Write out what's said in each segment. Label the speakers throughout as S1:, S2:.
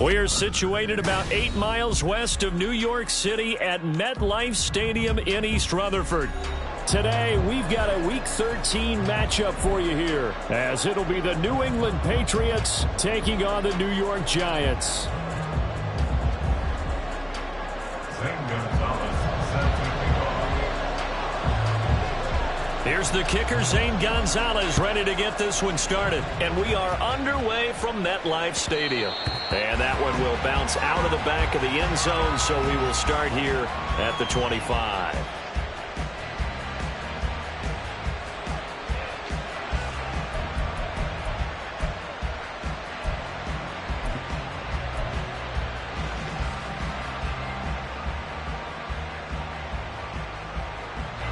S1: We're situated about 8 miles west of New York City at MetLife Stadium in East Rutherford. Today, we've got a Week 13 matchup for you here, as it'll be the New England Patriots taking on the New York Giants. Here's the kicker, Zane Gonzalez, ready to get this one started. And we are underway from MetLife Stadium. And that one will bounce out of the back of the end zone, so we will start here at the 25.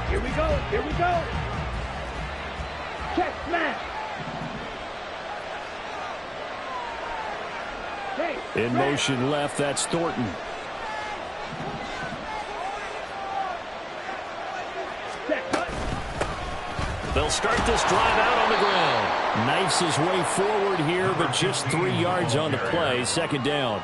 S2: Here we go. Here we go. Check, smash. Hey,
S1: in motion left, that's Thornton. They'll start this drive out on the ground. Knifes his way forward here, but just 3 yards on the play. Second down.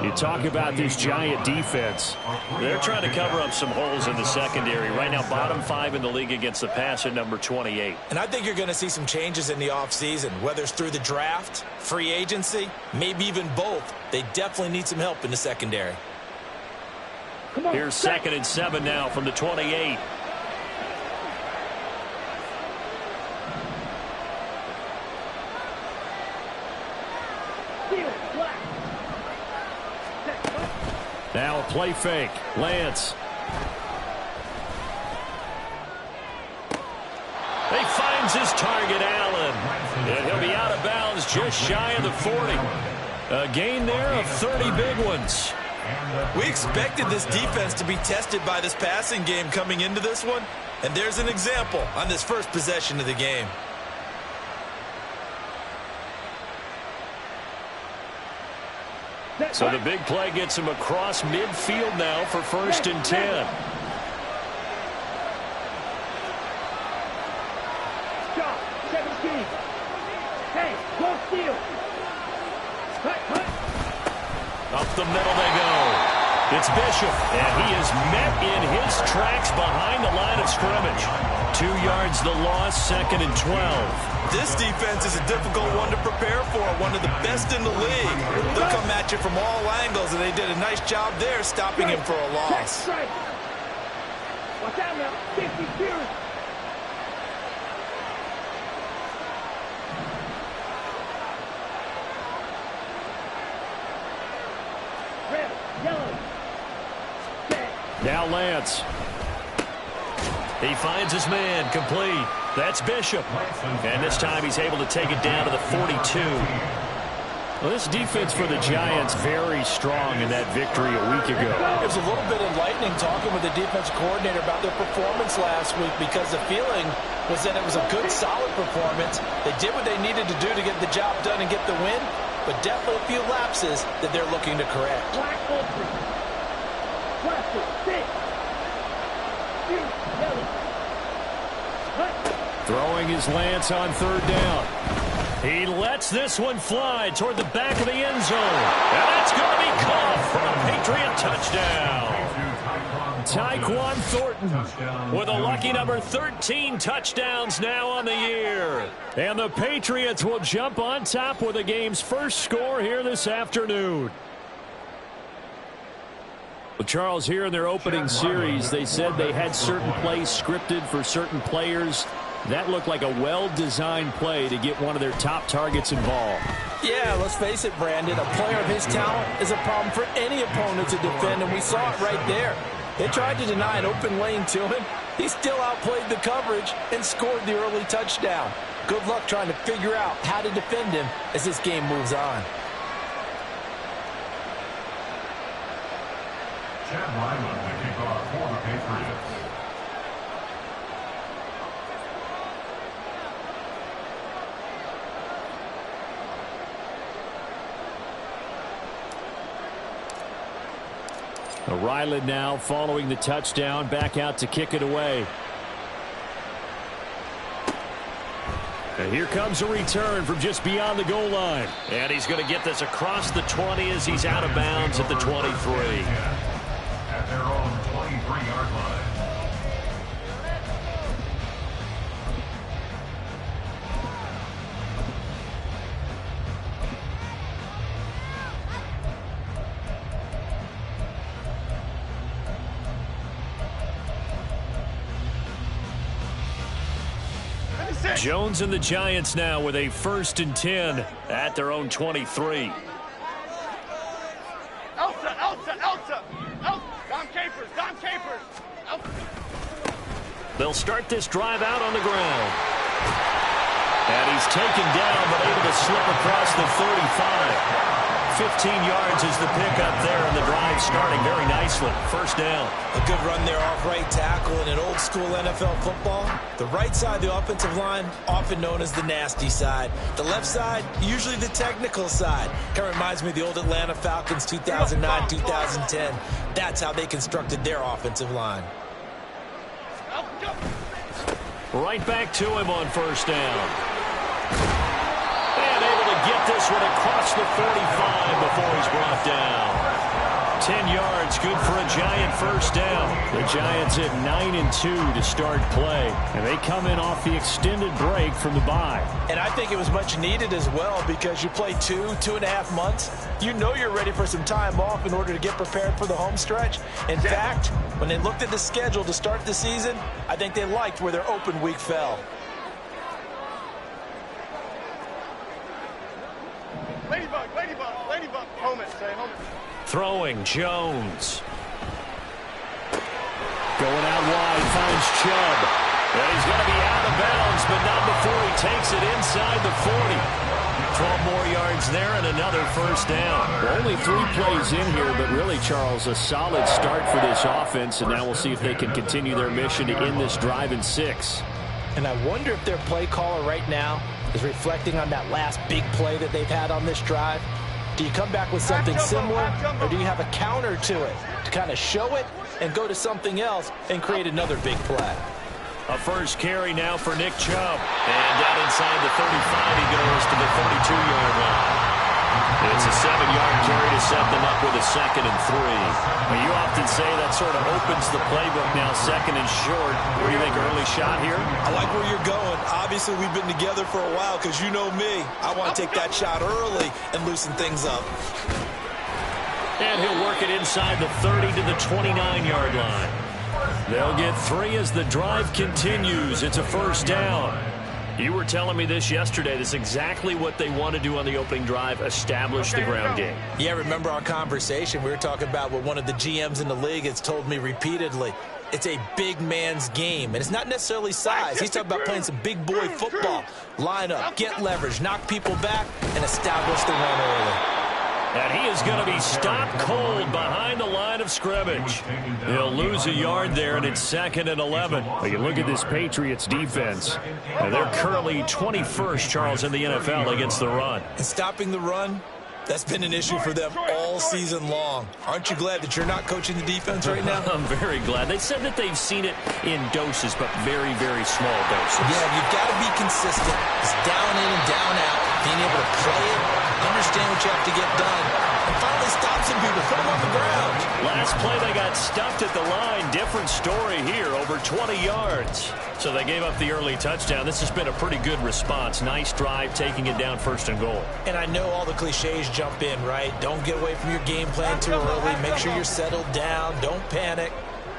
S1: You talk about this Giant defense. They're trying to cover up some holes in the secondary. Right now, bottom 5 in the league against the pass at number 28.
S3: And I think you're going to see some changes in the offseason, whether it's through the draft, free agency, maybe even both. They definitely need some help in the secondary.
S1: Here's 2nd and 7 now from the 28. Now a play fake. Lance. He finds his target, Allen. And he'll be out of bounds just shy of the 40. A gain there of 30 big ones.
S3: We expected this defense to be tested by this passing game coming into this one. And there's an example on this first possession of the game.
S1: So the big play gets him across midfield now for 1st and 10.
S2: Shot, 17. Hey, go steal.
S1: Up the middle they go. It's Bishop, and he is met in his tracks behind the line of scrimmage. 2 yards the loss, 2nd and 12.
S3: This defense is a difficult one to prepare for, one of the best in the league. They'll come at you from all angles, and they did a nice job there stopping him for a loss.
S2: Watch out now, 52. Red, yellow.
S1: Now Lance. He finds his man, complete. That's Bishop. And this time he's able to take it down to the 42. Well, this defense for the Giants very strong in that victory a week ago.
S4: It was a little bit enlightening talking with the defense coordinator about their performance last week, because the feeling was that it was a good, solid performance. They did what they needed to do to get the job done and get the win, but definitely a few lapses that they're looking to correct.
S2: Black ultra. Plastic, 6. Yellow.
S1: Throwing his Lance on 3rd down. He lets this one fly toward the back of the end zone. And that's going to be caught for a Patriot touchdown. Tyquan Thornton with a lucky number 13 touchdowns now on the year. And the Patriots will jump on top with the game's first score here this afternoon. Well, Charles, here in their opening series, they said they had certain plays scripted for certain players. That looked like a well-designed play to get one of their top targets involved.
S4: Yeah, let's face it, Brandon. A player of his talent is a problem for any opponent to defend, and we saw it right there. They tried to deny an open lane to him. He still outplayed the coverage and scored the early touchdown. Good luck trying to figure out how to defend him as this game moves on.
S5: Chad Ryland to kick off for the Patriots.
S1: Ryland now following the touchdown, back out to kick it away. And here comes a return from just beyond the goal line. And he's going to get this across the 20 as he's out of bounds at the 23.
S5: At their own 23-yard line.
S1: Jones and the Giants now with a 1st and 10 at their own 23.
S2: Elsa. Dom Capers. Elsa.
S1: They'll start this drive out on the ground. And he's taken down but able to slip across the 35. 15 yards is the pickup there, and the drive starting very nicely. 1st down.
S4: A good run there off right tackle. In an old school NFL football, the right side of the offensive line, often known as the nasty side. The left side, usually the technical side. Kind of reminds me of the old Atlanta Falcons 2009, 2010. That's how they constructed their offensive line.
S1: Right back to him on 1st down. And able to get this one across the 45 before he's brought down. 10 yards, good for a Giant 1st down. The Giants at 9-2 to start play. And they come in off the extended break from the bye.
S4: And I think it was much needed as well, because you play 2.5 months. You know you're ready for some time off in order to get prepared for the home stretch. In fact, when they looked at the schedule to start the season, I think they liked where their open week fell.
S2: Ladybug. Home it.
S1: Throwing, Jones. Going out wide, finds Chubb. And he's going to be out of bounds, but not before he takes it inside the 40. 12 more yards there and another 1st down.
S6: Well, only 3 plays in here, but really, Charles, a solid start for this offense, and now we'll see if they can continue their mission to end this drive in 6.
S4: And I wonder if their play caller right now is reflecting on that last big play that they've had on this drive. Do you come back with something similar, or do you have a counter to it to kind of show it and go to something else and create another big play?
S1: A 1st carry now for Nick Chubb. And down inside the 35, he goes to the 32-yard line. It's a 7-yard carry to set them up with a 2nd and 3. Well, you often say that sort of opens the playbook now, 2nd and short. What do you think, early shot here?
S3: I like where you're going. Obviously, we've been together for a while, because you know me. I want to take that shot early and loosen things up.
S1: And he'll work it inside the 30 to the 29-yard line. They'll get 3 as the drive continues. It's a 1st down. You were telling me this yesterday. This is exactly what they want to do on the opening drive, establish the ground game.
S4: Yeah, remember our conversation? We were talking about what one of the GMs in the league has told me repeatedly. It's a big man's game, and it's not necessarily size. He's talking about playing some big boy football. Line up, get leverage, knock people back, and establish the run early.
S1: And he is going to be stopped cold behind the line of scrimmage. He'll lose a yard there, and it's 2nd and 11.
S6: Well, you look at this Patriots defense.
S1: They're currently 21st, Charles, in the NFL against the run.
S4: And stopping the run, that's been an issue for them all season long. Aren't you glad that you're not coaching the defense right now?
S1: I'm very glad. They said that they've seen it in doses, but very, very small doses.
S4: Yeah, you've got to be consistent. It's down in and down out. Being able to play it, understand what you have to get done, and finally stop some people, put them on the ground.
S1: Last play, they got stuffed at the line. Different story here, over 20 yards. So they gave up the early touchdown. This has been a pretty good response. Nice drive, taking it down 1st and goal.
S4: And I know all the cliches jump in, right? Don't get away from your game plan too early. Make sure you're settled down. Don't panic.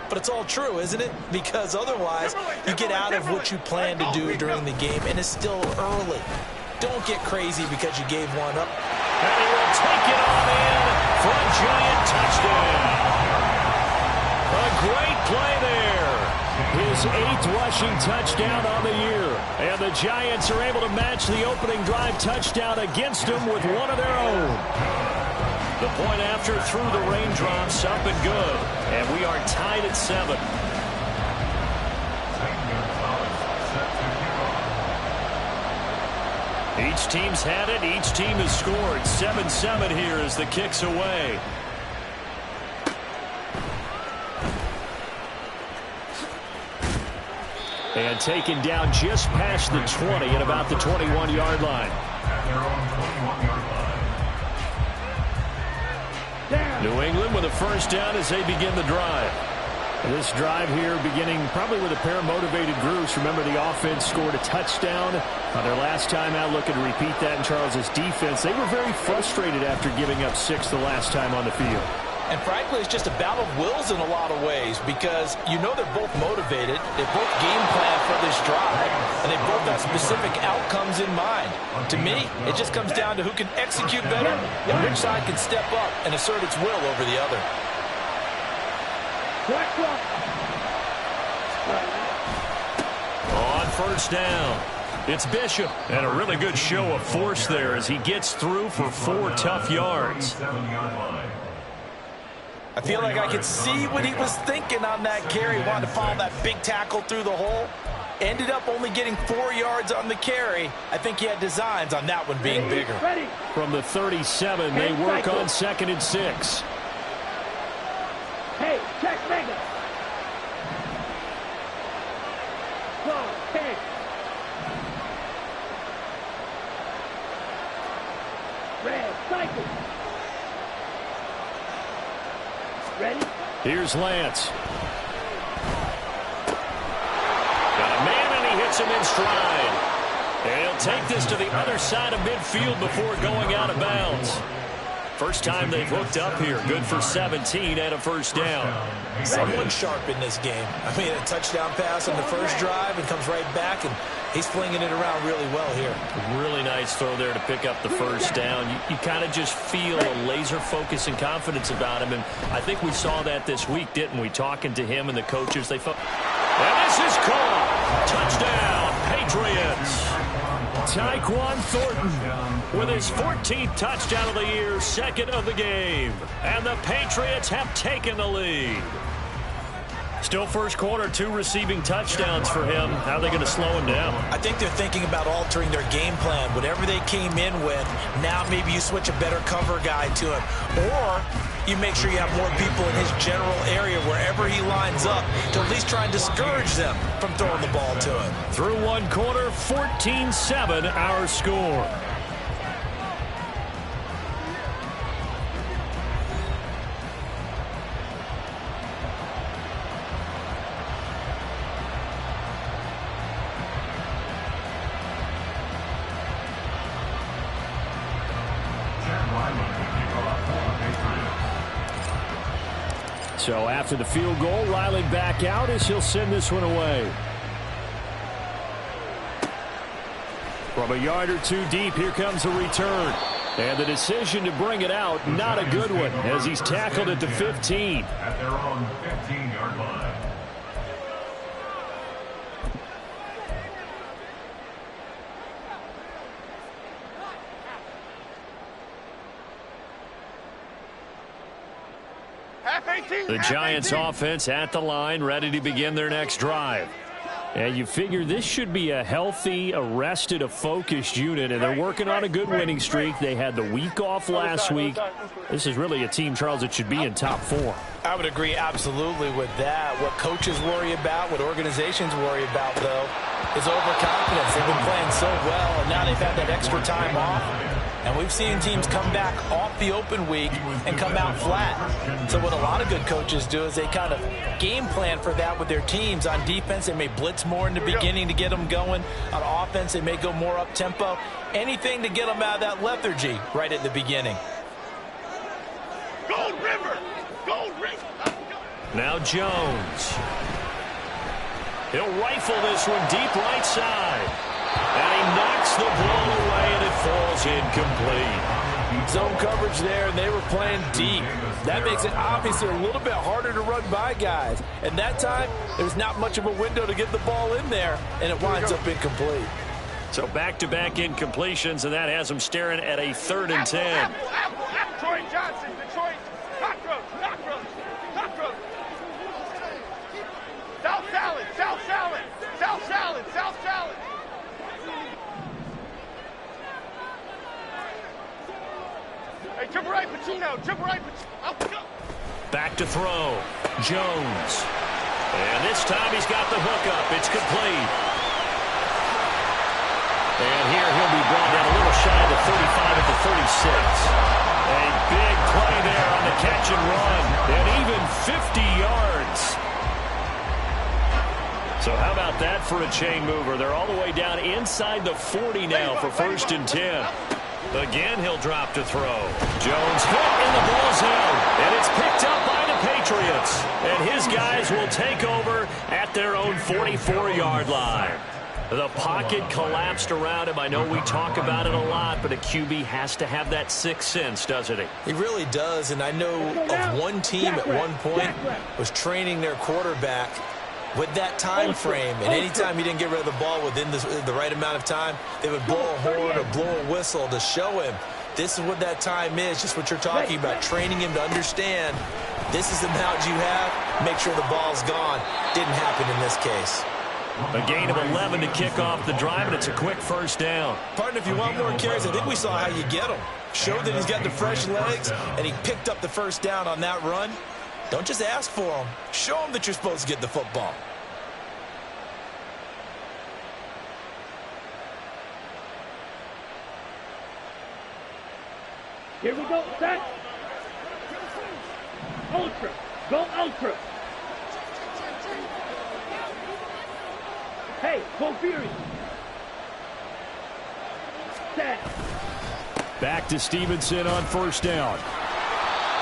S4: But it's all true, isn't it? Because otherwise, you get out of what you plan to do during the game, and it's still early. Don't get crazy because you gave one up.
S1: And he will take it on in for a Giant touchdown. A great play there. His 8th rushing touchdown on the year. And the Giants are able to match the opening drive touchdown against him with one of their own. The point after through the raindrops, up and good. And we are tied at 7. Each team's had it. Each team has scored. 7-7 here as the kick's away. And taken down just past the 20 at about the 21-yard line.
S5: At their own 21-yard line.
S1: New England with a first down as they begin the drive. This drive here beginning probably with a pair of motivated groups. Remember, the offense scored a touchdown on their last time out, looking to repeat that in Charles' defense. They were very frustrated after giving up 6 the last time on the field.
S4: And frankly, it's just a battle of wills in a lot of ways because you know they're both motivated. They both game plan for this drive, and they both have specific outcomes in mind. To me, it just comes down to who can execute better and which side can step up and assert its will over the other.
S1: On first down, it's Bishop. And a really good show of force there as he gets through for 4 tough yards.
S5: 7-yard line.
S4: I feel like I could see what he was thinking on that carry. Wanted to follow that big tackle through the hole. Ended up only getting 4 yards on the carry. I think he had designs on that one being bigger.
S1: From the 37, they work on 2nd and 6.
S7: Hey, check Mega. Go, hey. Red, cycle. Ready?
S1: Here's Lance. Got a man, and he hits him in stride. And he'll take this to the other side of midfield before going out of bounds. First time they've hooked up here. Good for 17 and a first down.
S4: Someone sharp in this game. I mean, a touchdown pass on the first drive and comes right back, and he's flinging it around really well here.
S1: Really nice throw there to pick up the first down. You kind of just feel a laser focus and confidence about him, and I think we saw that this week, didn't we? Talking to him and the coaches, they felt. And this is caught. Touchdown, Patriots. Tyquan Thornton with his 14th touchdown of the year, 2nd of the game. And the Patriots have taken the lead. Still first quarter, 2 receiving touchdowns for him. How are they going to slow him down?
S4: I think they're thinking about altering their game plan. Whatever they came in with, now maybe you switch a better cover guy to him. Or you make sure you have more people in his general area wherever he lines up to at least try and discourage them from throwing the ball to him.
S1: Through 1 quarter, 14-7 our score. So after the field goal, Riley back out as he'll send this one away. From a yard or 2 deep, here comes a return. And the decision to bring it out, not a good one, as he's tackled at the 15.
S5: At their own 15-yard line.
S1: The Giants offense at the line, ready to begin their next drive. And you figure this should be a healthy, arrested, a focused unit, and they're working on a good winning streak. They had the week off last week. This is really a team, Charles, that should be in top 4.
S4: I would agree absolutely with that. What coaches worry about, what organizations worry about, though, is overconfidence. They've been playing so well, and now they've had that extra time off. And we've seen teams come back off the open week and come out flat. So what a lot of good coaches do is they kind of game plan for that with their teams. On defense, they may blitz more in the beginning to get them going. On offense, they may go more up-tempo. Anything to get them out of that lethargy right at the beginning.
S2: Gold River! Gold River!
S1: Now Jones. He'll rifle this one deep right side. And he knocks the ball away, and it falls incomplete.
S4: Zone coverage there, and they were playing deep. That makes it obviously a little bit harder to run by guys. And that time, there's not much of a window to get the ball in there, and it winds up incomplete.
S1: So back-to-back incompletions, and that has them staring at a 3rd and 10.
S2: Troy Johnson, Detroit. Cockroach, cockroach, cockroach. South salad, South salad, South salad, South salad. Hey, triple right, Pacino, triple right, Pacino.
S1: Back to throw. Jones. And this time he's got the hook up. It's complete. And here he'll be brought down a little shy of the 35 at the 36. A big play there on the catch and run. And even 50 yards. So how about that for a chain mover? They're all the way down inside the 40 now for 1st and 10. Again, he'll drop to throw. Jones hit in the ball zone. And it's picked up by the Patriots. And his guys will take over at their own 44-yard line. The pocket collapsed around him. I know we talk about it a lot, but a QB has to have that sixth sense, doesn't he?
S4: He really does, and I know of one team at one point was training their quarterback with that time frame, and anytime he didn't get rid of the ball within the right amount of time, they would blow a horn or blow a whistle to show him this is what that time is, just what you're talking about, training him to understand this is the amount you have, make sure the ball's gone. Didn't happen in this case.
S1: A gain of 11 to kick off the drive, and it's a quick 1st down.
S4: Partner, if you want more carries, I think we saw how you get him. Showed that he's got the fresh legs, and he picked up the 1st down on that run. Don't just ask for him. Show him that you're supposed to get the football.
S7: Here we go, set. Ultra. Go ultra. Hey, go Fury. Set.
S1: Back to Stevenson on 1st down.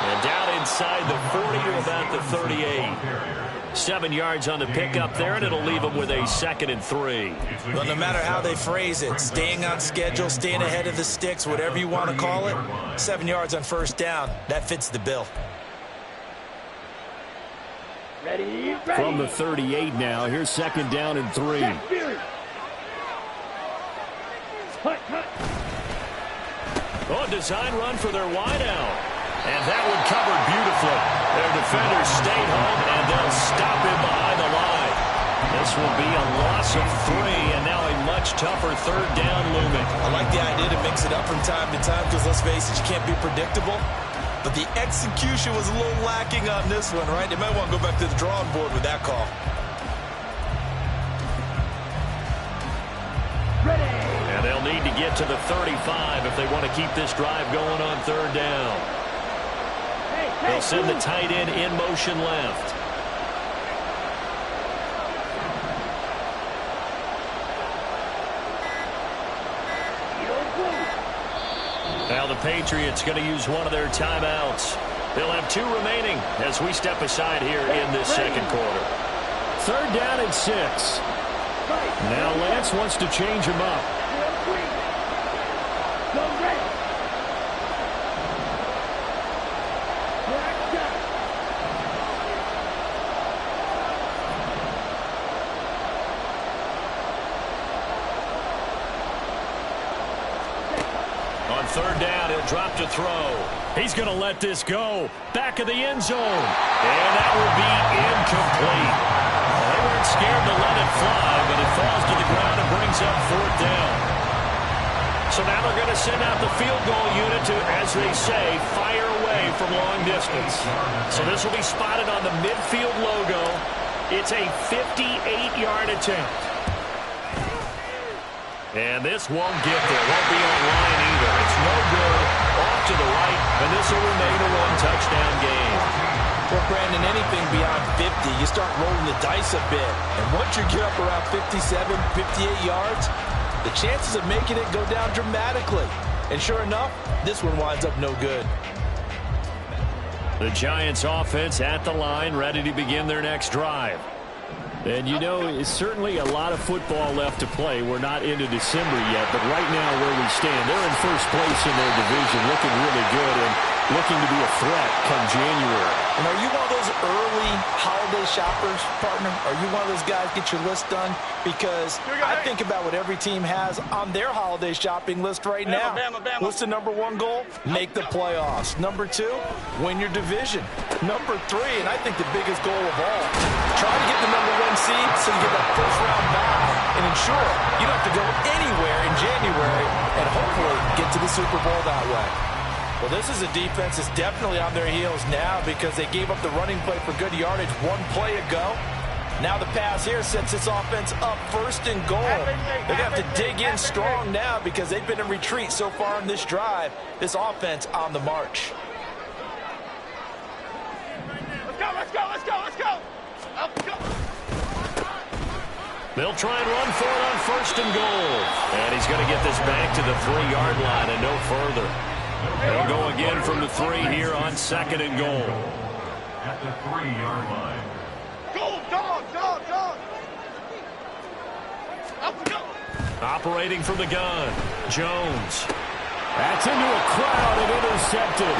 S1: And down inside the 40 to about the 38. 7 yards on the pickup there, and it'll leave them with a 2nd and 3.
S4: Well, no matter how they phrase it, staying on schedule, staying ahead of the sticks, whatever you want to call it, 7 yards on 1st down, that fits the bill.
S7: Ready.
S1: From the 38 now, here's 2nd down and 3.
S7: Cut.
S1: Oh, design run for their wideout. And that one covered beautifully. Their defenders stayed home, and they'll stop him behind the line. This will be a loss of 3, and now a much tougher 3rd down looming.
S4: I like the idea to mix it up from time to time because, let's face it, you can't be predictable. But the execution was a little lacking on this one, right? They might want to go back to the drawing board with that call.
S7: Ready.
S1: And they'll need to get to the 35 if they want to keep this drive going on 3rd down. They'll send the tight end in motion left. Now the Patriots going to use one of their timeouts. They'll have 2 remaining as we step aside here in this 2nd quarter. 3rd down and 6. Now Lance wants to change him up.
S7: Go red.
S1: On 3rd down, he'll drop to throw. He's going to let this go. Back of the end zone. And that will be incomplete. They weren't scared to let it fly, but it falls to the ground and brings up 4th down. So now they're going to send out the field goal unit to, as they say, fire away from long distance. So this will be spotted on the midfield logo. It's a 58-yard attempt. And this won't get there. Won't be on line either. It's no good. Off to the right, and this will remain a 1-touchdown game.
S4: Well, Brandon, anything beyond 50, you start rolling the dice a bit. And once you get up around 57, 58 yards, the chances of making it go down dramatically. And sure enough, this one winds up no good.
S1: The Giants offense at the line, ready to begin their next drive. And, you know, it's certainly a lot of football left to play. We're not into December yet, but right now where we stand, they're in 1st place in their division, looking really good and looking to be a threat come January.
S4: And are you one of those early holiday shoppers, partner? Are you one of those guys get your list done? Because I think about what every team has on their holiday shopping list right now. What's the number 1 goal? Make the playoffs. Number 2, win your division. Number 3, and I think the biggest goal of all, try to get the number 1 seed so you get that 1st round bye and ensure you don't have to go anywhere in January and hopefully get to the Super Bowl that way. Well, this is a defense that's definitely on their heels now because they gave up the running play for good yardage 1 play ago. Now the pass here sets this offense up 1st and goal. They're going to have to dig in strong now because they've been in retreat so far in this drive. This offense on the march.
S2: Let's go, let's go, let's go, let's go. Let's go.
S1: They'll try and run for it on 1st and goal. And he's going to get this back to the 3-yard line and no further. They'll go again from the 3 here on 2nd and goal.
S5: At the 3-yard line.
S2: Go, dog, dog, dog. Let's go.
S1: Operating from the gun, Jones. That's into a crowd and intercepted.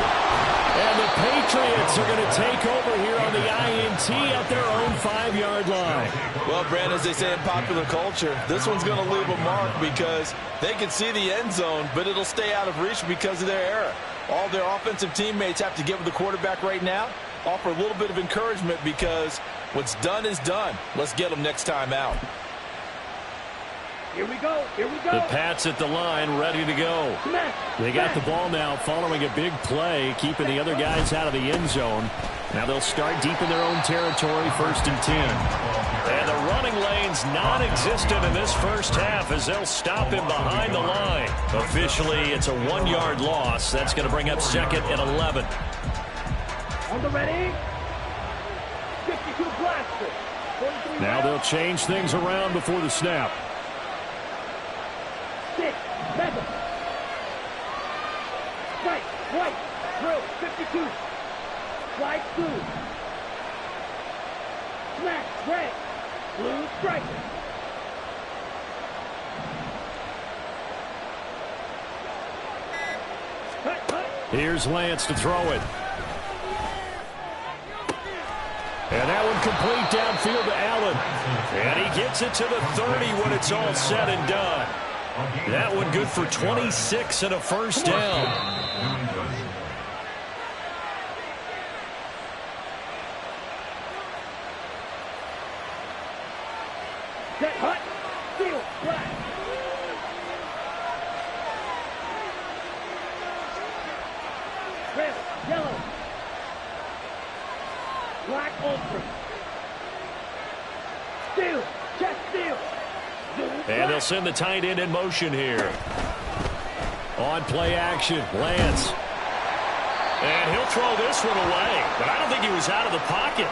S1: And the Patriots are going to take over here on the INT at their own 5-yard line.
S4: Well, Brandon, as they say in popular culture, this one's going to leave a mark because they can see the end zone, but it'll stay out of reach because of their error. All their offensive teammates have to get with the quarterback right now, offer a little bit of encouragement because what's done is done. Let's get them next time out.
S7: Here we go. Here we go.
S1: The Pats at the line, ready to go. They got the ball now following a big play, keeping the other guys out of the end zone. Now they'll start deep in their own territory, 1st and 10. And the running lane's non-existent in this first half as they'll stop him behind the line. Officially, it's a 1-yard loss. That's going to bring up 2nd and 11.
S7: On the ready. 52 blaster. 43
S1: Now they'll change things around before the snap.
S7: 6, 7. Right, right, through, 52. Slide through. Smash, red, blue, striker. Cut, cut.
S1: Here's Lance to throw it. And that one complete downfield to Allen. And he gets it to the 30 when it's all said and done. That one good for 26 and a first down.
S7: Set, hut, steel, black. Red, yellow. Black, ultra. Steel, chest steel.
S1: And they'll send the tight end in motion here. On play action, Lance. And he'll throw this one away. But I don't think he was out of the pocket.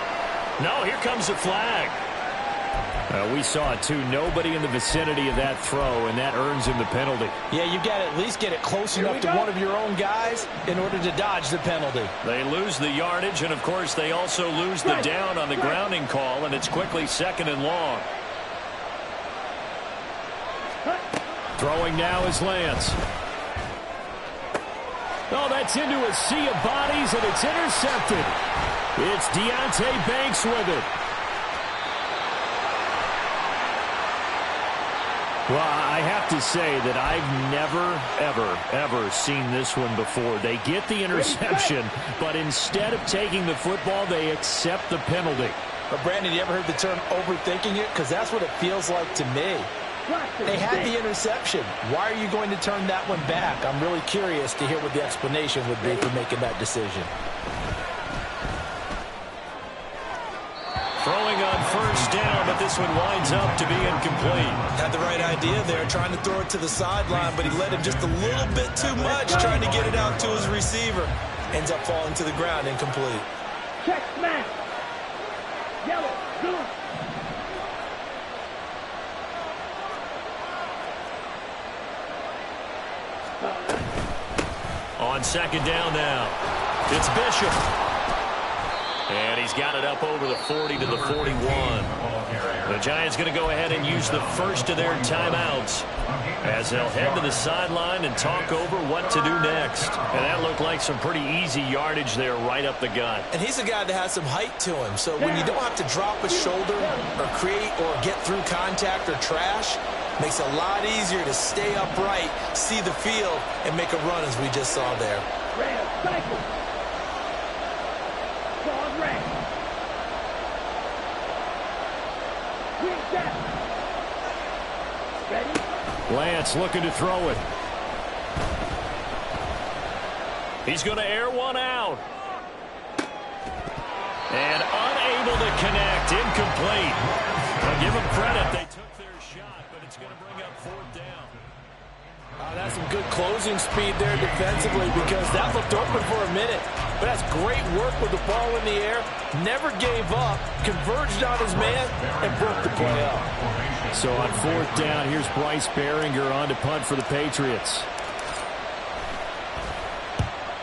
S1: No, here comes the flag. We saw it, too. Nobody in the vicinity of that throw, and that earns him the penalty.
S4: Yeah, you've got to at least get it close enough to one of your own guys in order to dodge the penalty.
S1: They lose the yardage, and, of course, they also lose the down on the grounding call, and it's quickly 2nd and long. Throwing now is Lance. Oh, that's into a sea of bodies, and it's intercepted. It's Deonte Banks with it. Well, I have to say that I've never, ever seen this one before. They get the interception, but instead of taking the football, they accept the penalty.
S4: But, Brandon, you ever heard the term overthinking it? Because that's what it feels like to me. They had the interception. Why are you going to turn that one back? I'm really curious to hear what the explanation would be for making that decision.
S1: Throwing on first down, but this one winds up to be incomplete.
S3: Had the right idea there, trying to throw it to the sideline, but he let him just a little bit too much, trying to get it out to his receiver. Ends up falling to the ground, incomplete.
S7: Check, smash. Yellow, blue.
S1: On second down now, it's Bishop. And he's got it up over the 40 to the 41. The Giants going to go ahead and use the first of their timeouts as they'll head to the sideline and talk over what to do next. And that looked like some pretty easy yardage there right up the gut.
S4: And he's a guy that has some height to him. So when you don't have to drop a shoulder or create or get through contact or trash, makes it a lot easier to stay upright, see the field, and make a run as we just saw there.
S7: Red, cycle. Claws red. Green set. Ready?
S1: Lance looking to throw it. He's going to air one out. And unable to connect. Incomplete. I'll give them credit. They took their shot, but it's going to bring up 4th down.
S4: That's some good closing speed there defensively because that looked open for a minute. But that's great work with the ball in the air. Never gave up, converged on his man, and broke the play up.
S1: So on 4th down, here's Bryce Baringer on to punt for the Patriots.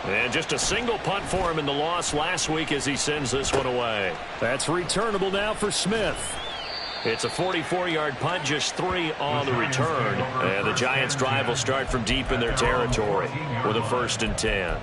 S1: And just a single punt for him in the loss last week as he sends this one away. That's returnable now for Smith. It's a 44-yard punt, just 3 on the return. And the Giants' drive will start from deep in their territory with a 1st and 10.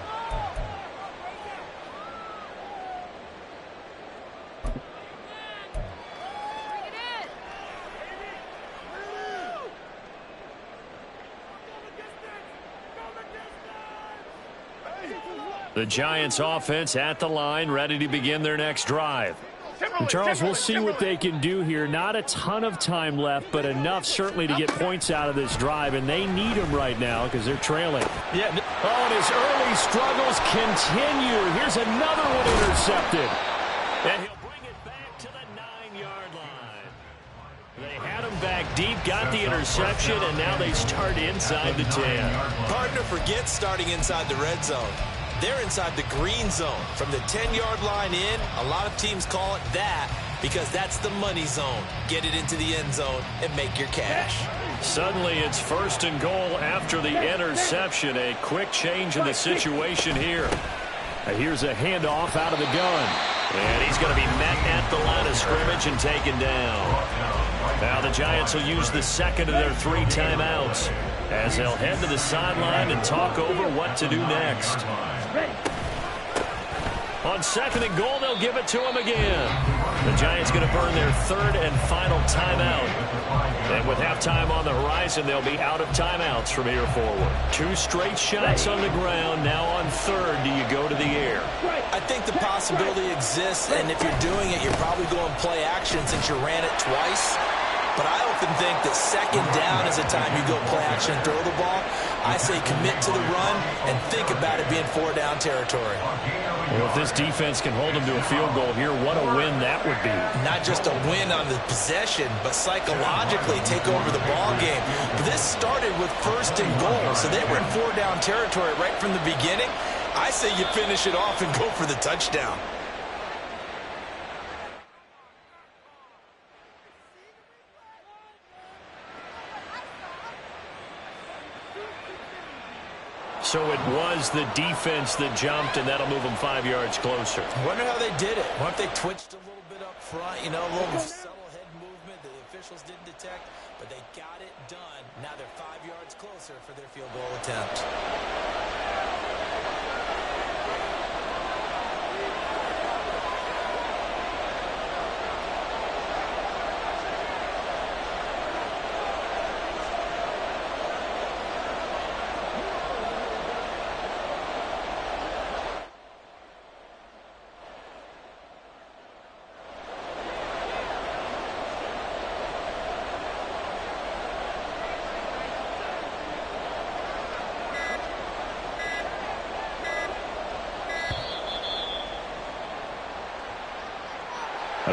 S1: The Giants' offense at the line, ready to begin their next drive. And Charles, we'll see what they can do here. Not a ton of time left, but enough certainly to get points out of this drive, and they need them right now because they're trailing.
S4: Yeah.
S1: Oh, and his early struggles continue. Here's another one intercepted. And he'll bring it back to the 9-yard line. They had him back deep, got the interception, and now they start inside the 10.
S3: Hard to forget starting inside the red zone. They're inside the green zone. From the 10-yard line in, a lot of teams call it that because that's the money zone. Get it into the end zone and make your cash.
S1: Suddenly it's 1st and goal after the interception. A quick change in the situation here. Here's a handoff out of the gun. And he's going to be met at the line of scrimmage and taken down. Now the Giants will use the 2nd of their 3 timeouts as they'll head to the sideline and talk over what to do next. On 2nd and goal, they'll give it to him again. The Giants going to burn their 3rd and final timeout. And with halftime on the horizon, they'll be out of timeouts from here forward. 2 straight shots on the ground. Now on 3rd, do you go to the air?
S4: I think the possibility exists, and if you're doing it, you're probably going play action since you ran it twice. But I often think that 2nd down is the time you go play action and throw the ball. I say commit to the run and think about it being 4-down territory.
S1: Well, if this defense can hold them to a field goal here, what a win that would be.
S4: Not just a win on the possession, but psychologically take over the ball game. But this started with 1st and goal, so they were in 4-down territory right from the beginning. I say you finish it off and go for the touchdown.
S1: So it was the defense that jumped, and that'll move them 5 yards closer.
S4: I wonder how they did it. What if they twitched a little bit up front, you know, a little subtle head movement that the officials didn't detect, but they got it done. Now they're 5 yards closer for their field goal attempt.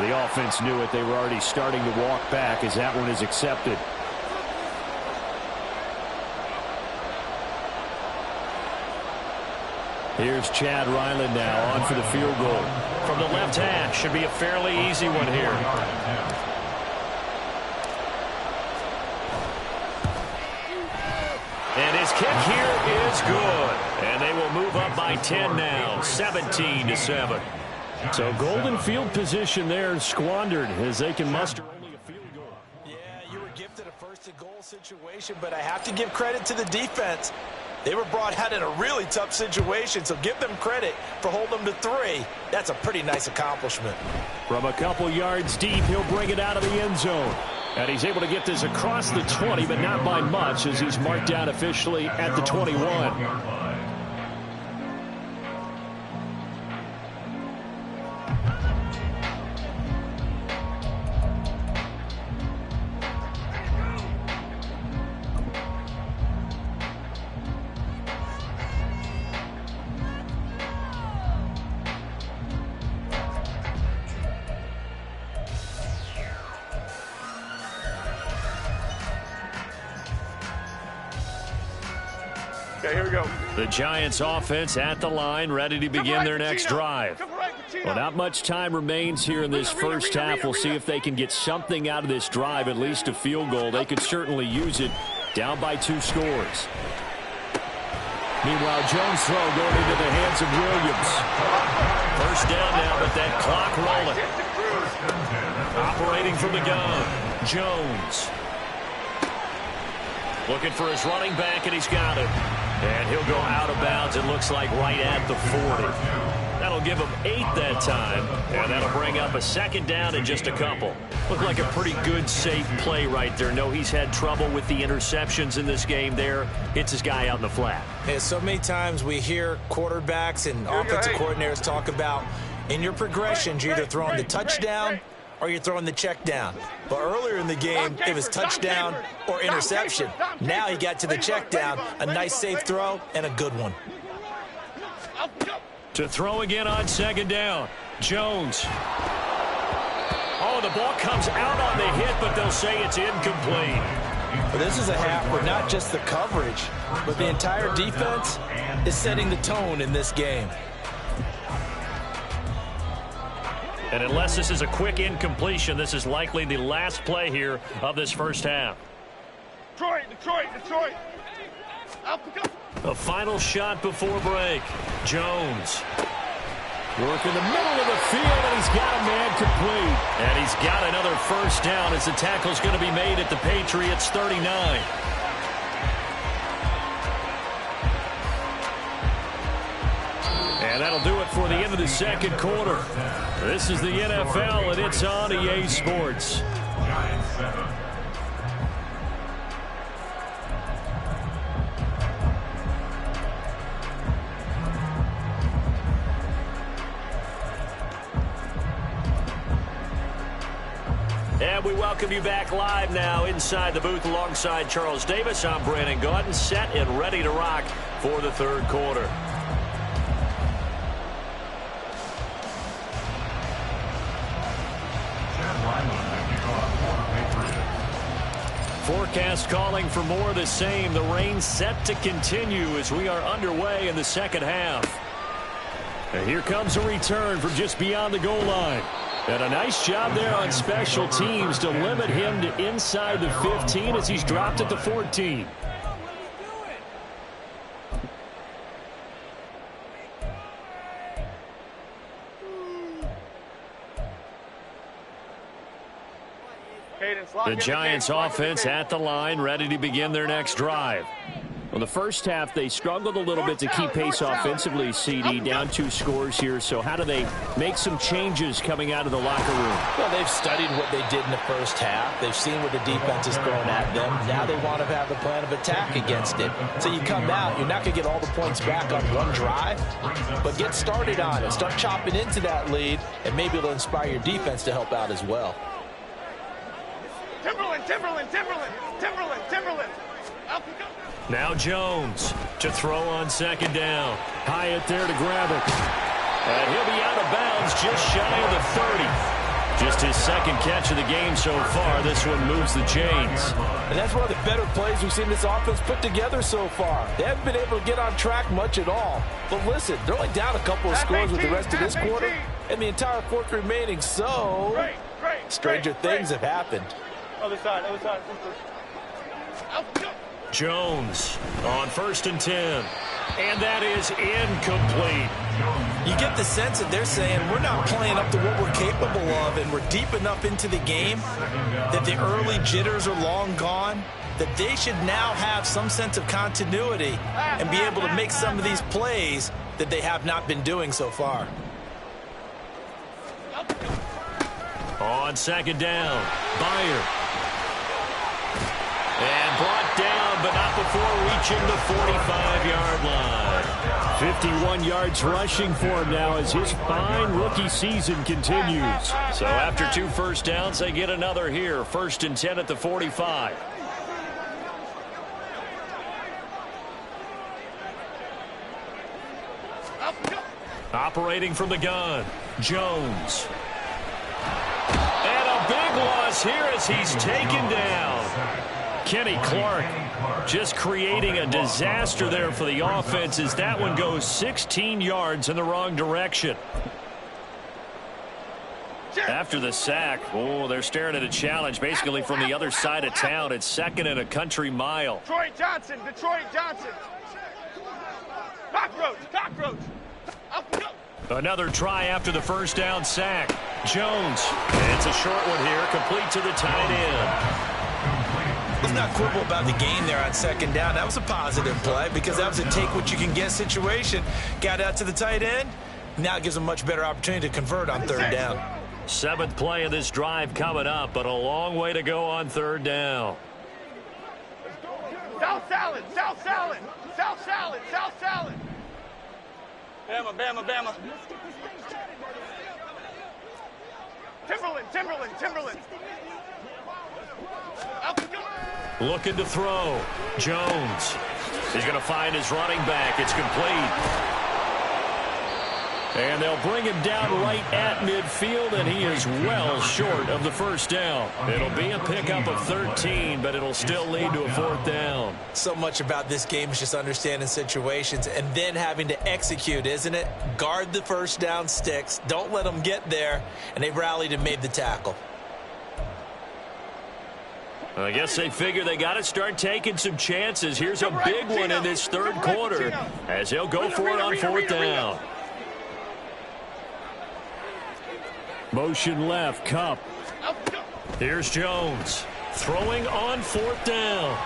S1: The offense knew it. They were already starting to walk back as that one is accepted. Here's Chad Ryland now on for the field goal. From the left hash, should be a fairly easy one here. And his kick here is good. And they will move up by 10 now, 17-7. So golden field position there squandered as they can muster only a field goal.
S4: Yeah, you were gifted a 1st and goal situation, but I have to give credit to the defense. They were brought out in a really tough situation, so give them credit for holding them to 3. That's a pretty nice accomplishment.
S1: From a couple yards deep, he'll bring it out of the end zone. And he's able to get this across the 20, but not by much as he's marked down officially at the 21.
S2: Okay, here we go.
S1: The Giants offense at the line, ready to begin their next drive. Well, not much time remains here in this first half. We'll see if they can get something out of this drive, at least a field goal. They could certainly use it, down by 2 scores. Meanwhile, Jones' throw going into the hands of Williams. First down now, but that clock rolling. Operating from the gun, Jones. Looking for his running back, and he's got it. And he'll go out of bounds, it looks like, right at the 40. That'll give him 8 that time, and that'll bring up a second down in just a couple. Looked like a pretty good, safe play right there. No, he's had trouble with the interceptions in this game there. Hits his guy out in the flat.
S3: And so many times we hear quarterbacks and offensive coordinators talk about, in your progressions, you're either throwing the touchdown or you're throwing the check down. But earlier in the game, it was touchdown or interception. Now he got to the check down, a nice safe throw, and a good one.
S1: To throw again on second down, Jones. Oh, the ball comes out on the hit, but they'll say it's incomplete.
S4: But this is a half where not just the coverage, but the entire defense is setting the tone in this game.
S1: And unless this is a quick incompletion, this is likely the last play here of this first half.
S2: Detroit.
S1: A final shot before break. Jones. Work in the middle of the field, and he's got a man complete. And he's got another first down as the tackle's going to be made at the Patriots' 39. And that'll do it for the end of the second quarter. This is the NFL, and it's on EA Sports. And we welcome you back live now inside the booth alongside Charles Davis. I'm Brandon Gaudin, set and ready to rock for the third quarter. Forecast calling for more of the same. The rain set to continue as we are underway in the second half. And here comes a return from just beyond the goal line. And a nice job there on special teams to limit him to inside the 15 as he's dropped at the 14. The Giants offense at the line, ready to begin their next drive. Well, the first half, they struggled a little bit to keep pace offensively, CD, down 2 scores here. So how do they make some changes coming out of the locker room?
S4: Well, they've studied what they did in the first half. They've seen what the defense is throwing at them. Now they want to have a plan of attack against it. So you come out, you're not going to get all the points back on one drive, but get started on it. Start chopping into that lead, and maybe it'll inspire your defense to help out as well.
S2: Timberland.
S1: Now Jones to throw on second down. Hyatt there to grab it. And he'll be out of bounds just shy of the 30. Just his second catch of the game so far. This one moves the chains.
S4: And that's one of the better plays we've seen this offense put together so far. They haven't been able to get on track much at all. But listen, they're only down a couple of scores with the rest of this quarter and the entire fourth remaining. So, stranger things have happened.
S2: Other side.
S1: Jones on 1st and 10. And that is incomplete.
S3: You get the sense that they're saying we're not playing up to what we're capable of, and we're deep enough into the game that the early jitters are long gone, that they should now have some sense of continuity and be able to make some of these plays that they have not been doing so far.
S1: On second down, Byer. And brought down, but not before reaching the 45-yard line. 51 yards rushing for him now as his fine rookie season continues. So after 2 first downs, they get another here. 1st and 10 at the 45. Operating from the gun, Jones. And a big loss here as he's taken down. Kenny Clark just creating a disaster there for the offense as that one goes 16 yards in the wrong direction. After the sack, they're staring at a challenge basically from the other side of town. It's 2nd and a country mile.
S2: Detroit Johnson. Cockroach.
S1: Another try after the first down sack. Jones. And it's a short one here, complete to the tight end.
S3: Let's not quibble about the gain there on 2nd down. That was a positive play because that was a take-what-you-can-get situation. Got out to the tight end. Now it gives them a much better opportunity to convert on 3rd down.
S1: 7th play of this drive coming up, but a long way to go on 3rd down.
S2: South salad. Bama. Timberland.
S1: Looking to throw. Jones. He's going to find his running back. It's complete. And they'll bring him down right at midfield, and he is well short of the first down. It'll be a pickup of 13, but it'll still lead to a 4th down.
S3: So much about this game is just understanding situations and then having to execute, isn't it? Guard the first down sticks. Don't let them get there. And they rallied and made the tackle.
S1: I guess they figure they got to start taking some chances. Here's a big one in this 3rd quarter as they'll go for it on 4th down. Motion left, Kupp. Here's Jones. Throwing on 4th down.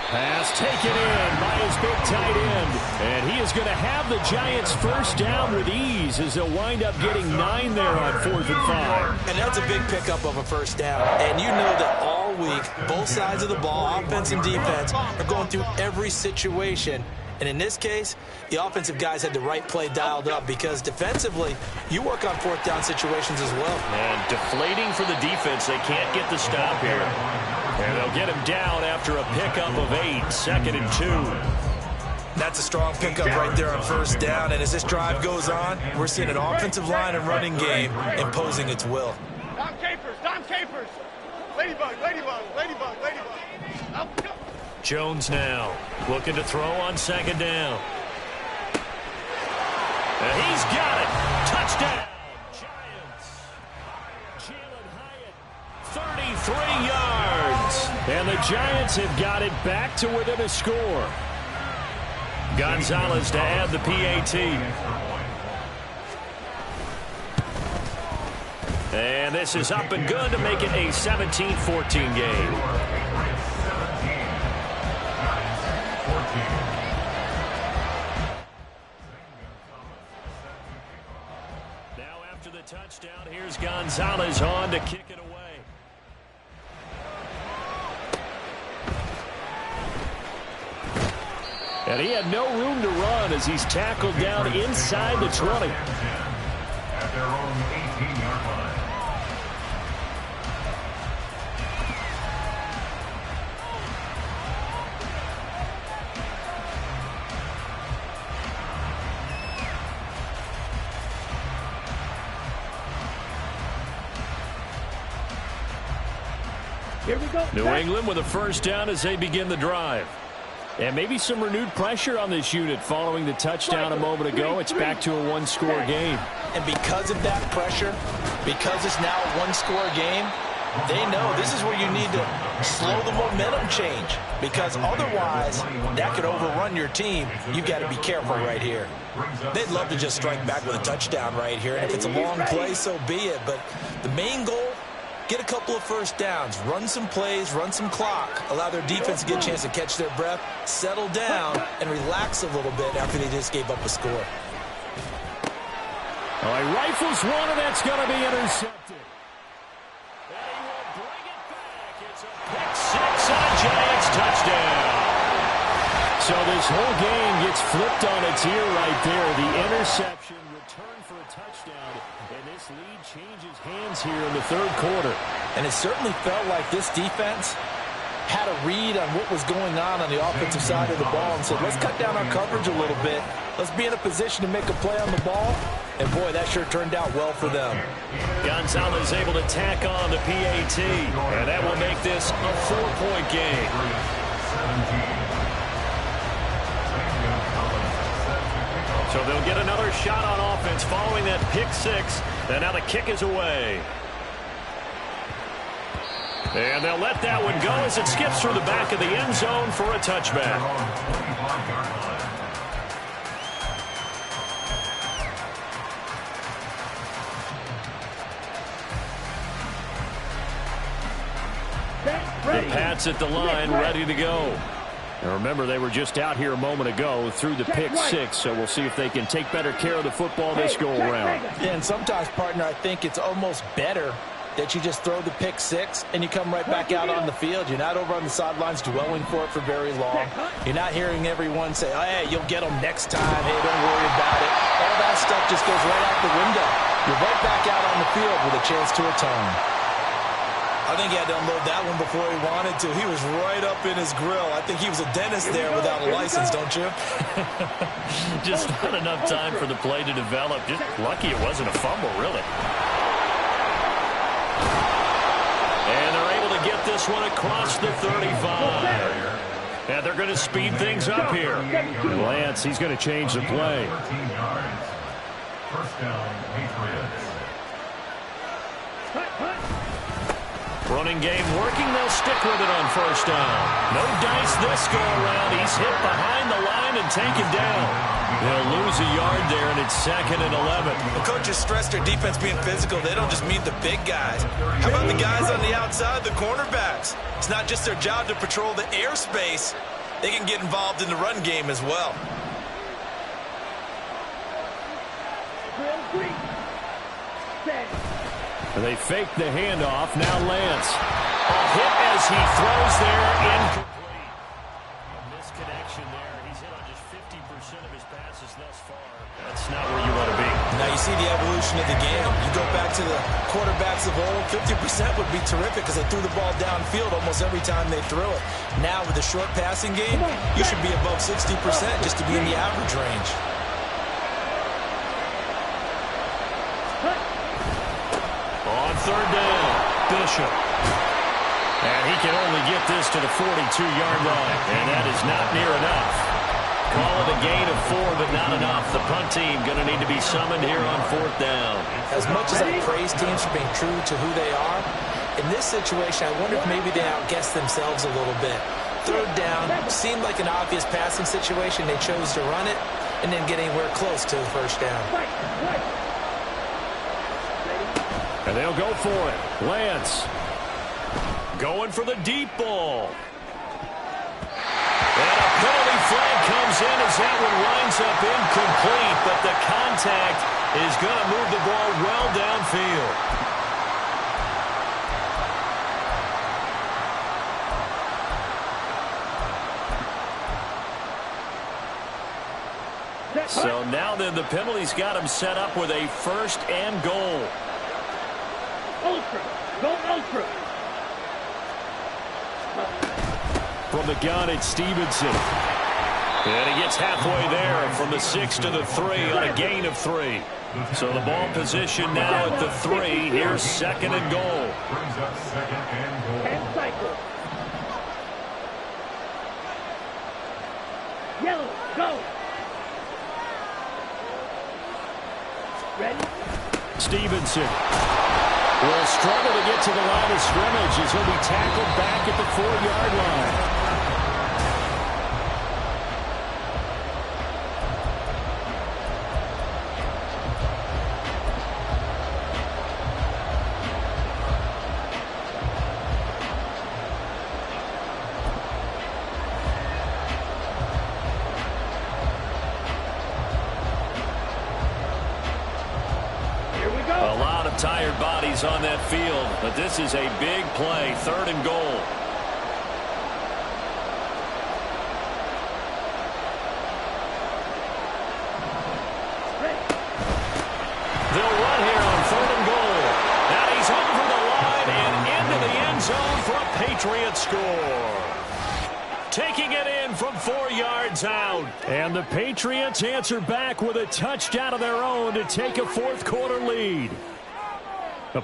S1: Pass taken in by his big tight end. And he is going to have the Giants first down with ease as they'll wind up getting 9 there on 4th and 5.
S3: And that's a big pickup of a first down. And you know that all week, both sides of the ball, offense and defense, are going through every situation. And in this case, the offensive guys had the right play dialed up because defensively, you work on 4th down situations as well.
S1: And deflating for the defense. They can't get the stop here. And they'll get him down after a pickup of 8, 2nd and 2.
S3: That's a strong pickup right there on first down. And as this drive goes on, we're seeing an offensive line and running game imposing its will.
S2: Dom Capers. Ladybug.
S1: Jones now looking to throw on 2nd down. And he's got it. Touchdown. Giants. Jalen Hyatt, 33 yards. And the Giants have got it back to within a score. Gonzalez to add the PAT. And this is up and good to make it a 17-14 game. Touchdown. Here's Gonzalez on to kick it away. And he had no room to run as he's tackled down inside the 20.
S5: At their own 18-yard line.
S7: Here we go.
S1: New England with a first down as they begin the drive. And maybe some renewed pressure on this unit following the touchdown a moment ago. It's back to a one-score game.
S3: And because of that pressure, because it's now a one-score game, they know this is where you need to slow the momentum change. Because otherwise, that could overrun your team. You've got to be careful right here. They'd love to just strike back with a touchdown right here. And if it's a long play, so be it. But the main goal, get a couple of first downs, run some plays, run some clock, allow their defense to get a chance to catch their breath, settle down, and relax a little bit after they just gave up a score.
S1: Oh, he rifles one, and that's going to be intercepted. And he will bring it back. It's a pick six and a Giants touchdown. So this whole game gets flipped on its ear right there. The interception, return for a touchdown, and this lead changes hands here in the third quarter.
S4: And it certainly felt like this defense had a read on what was going on the offensive side of the ball and said, let's cut down our coverage a little bit. Let's be in a position to make a play on the ball. And, boy, that sure turned out well for them.
S1: Gonzalez able to tack on the PAT, and that will make this a 4-point game. So they'll get another shot on offense following that pick six, and now the kick is away. And they'll let that one go as it skips through the back of the end zone for a touchback. The Pats at the line, ready to go. And remember, they were just out here a moment ago through the pick six, so we'll see if they can take better care of the football this go-around.
S4: Yeah, and sometimes, partner, I think it's almost better that you just throw the pick six and you come right back out on the field. You're not over on the sidelines dwelling for it for very long. You're not hearing everyone say, oh, hey, you'll get them next time. Hey, don't worry about it. All that stuff just goes right out the window. You're right back out on the field with a chance to atone.
S3: I think he had to unload that one before he wanted to. He was right up in his grill. I think he was a dentist there without a license, don't you?
S1: Just not enough time for the play to develop. Just lucky it wasn't a fumble, really. And they're able to get this one across the 35. And they're going to speed things up here. Lance, he's going to change the play.
S5: 13 yards. First down, Patriots.
S1: Running game working. They'll stick with it on first down. No dice this go around. He's hit behind the line and taken down. They'll lose a yard there, and it's 2nd and 11.
S3: The coaches stress their defense being physical. They don't just mean the big guys. How about the guys on the outside, the cornerbacks? It's not just their job to patrol the airspace. They can get involved in the run game as well.
S1: They fake the handoff. Now Lance. A hit as he throws there. Incomplete. A misconnection there. He's hit on just 50% of his passes thus far. That's not where you want to be.
S3: Now you see the evolution of the game. You go back to the quarterbacks of old, 50% would be terrific because they threw the ball downfield almost every time they threw it. Now with the short passing game, you should be above 60% just to be in the average range.
S1: On third down, Bishop. And he can only get this to the 42-yard line, and that is not near enough. Call it a gain of 4, but not enough. The punt team going to need to be summoned here on 4th down.
S4: As much as I praise teams for being true to who they are, in this situation, I wonder if maybe they outguessed themselves a little bit. Third down seemed like an obvious passing situation. They chose to run it and didn't get anywhere close to the first down.
S1: And they'll go for it. Lance going for the deep ball. And a penalty flag comes in as that one winds up incomplete, but the contact is going to move the ball well downfield. So now then the penalty's got him set up with a 1st and goal.
S7: Ultra. Go ultra.
S1: From the gun, it's Stevenson. And he gets halfway there from the 6 to the 3 on a gain of 3. So the ball position now at the 3. Here's 2nd and goal.
S5: Brings up 2nd and goal.
S7: And cycle. Yellow. Go. Ready?
S1: Stevenson will struggle to get to the line of scrimmage as he'll be tackled back at the 4-yard line. A lot of tired bodies on that field, but this is a big play, 3rd and goal. They'll run here on 3rd and goal. Now he's over the line and into the end zone for a Patriot score. Taking it in from 4 yards out. And the Patriots answer back with a touchdown of their own to take a fourth-quarter lead.